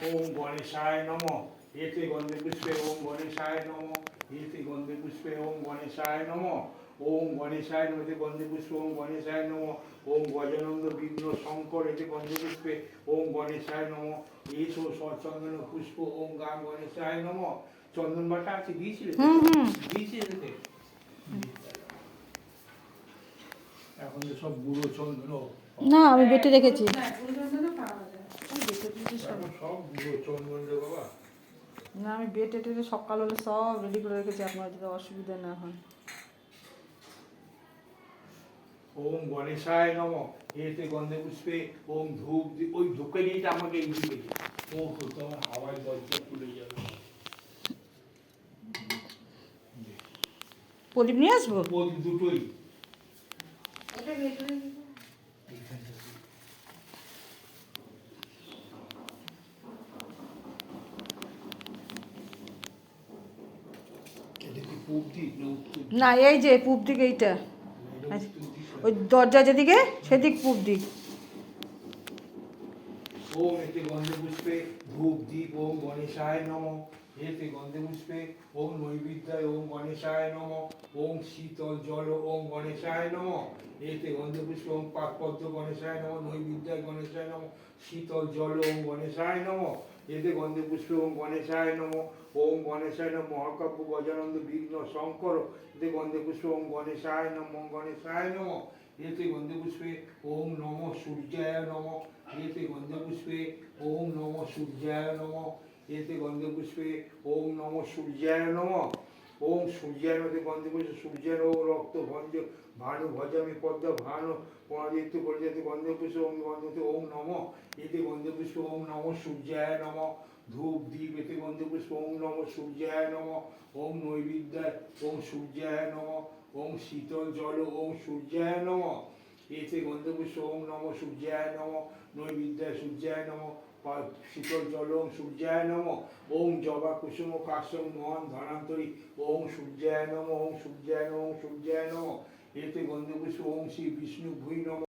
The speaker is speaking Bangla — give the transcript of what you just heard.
ওম গণেশায় নমঃ। এতে গন্ধে পুষ্পে ওম গণেশায় নমঃ। এতে গন্ধে পুষ্পে ওম গণেশায় নমঃ। ওম গণেশায় নমঃ। এতে গন্ধে পুষ্পে ওম গণেশায় নমঃ। ওম গজানন্দ বিঘ্ন শঙ্কর। এতে গন্ধে পুষ্পে ওম গণেশায় নমঃ। এসো সৎচন্দন পুষ্প ওম গাং গণেশায় নমঃ। চন্দন বাটা আছে দিয়েছিলে তো? দিয়েছিলে তো? এখন তো সব বুড়ো চন্দন না আমি বেটে রেখেছি। এখন সব বুড়ো চন্দন রে বাবা। না আমি বেটে টেটে সকাল হলে সব রেডি করে রেখেছি, আপনার যদি অসুবিধা না হয়। ওম গণেশায় নমঃ। এতে গন্ধে পুষ্পে ওম ধূপ ওই ধূপে দিয়েটা আমাকে এই দিকে ও তোমার হাওয়ায় দরজা খুলে যাবে। প্রদীপ নিয়ে আসবো? প্রদীপ দুটোই এটা কি পূব দিক না উত্তর দিক? না এই যে পূব দিক এইটা, এটা উত্তর দিক। ওই দরজা যেদিকে সেদিক পূব দিক। ওম এতে গন্ধে পুষ্পে ধূপ দীপ ওম গণেশায় নমঃ। এতে গন্ধে পুষ্পে ওম নৈবেদ্যায় ওম গণেশায় নমঃ। ওম শীতল জল ওম গণেশায় নমঃ। এতে গন্ধে পুষ্পে ওম পাকপদ্ম গণেশায় নমঃ। নৈবেদ্যায় গণেশায় নমঃ। শীতল জল ওম গণেশায় নমঃ। এতে গন্ধে পুষ্পে ওম গণেশায় নমঃ। ওম গণেশায় নমঃ। মহাকাব্য গজানন্দ বিঘ্ন শঙ্কর। এতে গন্ধে পুষ্পে ওম গণেশায় নমঃ গণেশায় নমঃ। এতে গন্ধে পুষ্পে ওম নমঃ সূর্যায় নমঃ। এতে গন্ধে পুষ্পে ওম নমঃ সূর্যায় নমঃ। এতে গন্ধে পুষ্পে ওম নমঃ সূর্যায় নমঃ। ওম সূর্যায় নমঃ। গন্ধে পুষ্পে সূর্যায় ওম রক্ত ভঞ্জ ভানু ভজামি পদ্ম ভানু পরাজিত পরিজাতি গন্ধে পুষ্পে ওম গন্ধে ওম নমঃ। এতে গন্ধে পুষ্পে ওম নমঃ সূর্যায় নমঃ। ধূপ দীপ এতে গন্ধে পুষ্পে ওম নমঃ সূর্যায় নমঃ। ওম নৈবেদ্যায় ওম সূর্যায় নমঃ। ওম শীতল জল ওম সূর্যায় নমঃ। এতে গন্ধে পুষ্পে ওম নমঃ সূর্যায় নমঃ। নৈবেদ্যায় সূর্যায় নমঃ। শীতল জল ওম সূর্যায় নমঃ। ওম জবা কুসুম কাশ্যম মহান ধরান্তরী ওম সূর্যায় নমঃ। ওম সূর্যায় নমঃ। ওম সূর্যায় নমঃ। এতে গন্ধে পুষ্পে ওম শ্রী বিষ্ণু ভুই নমঃ।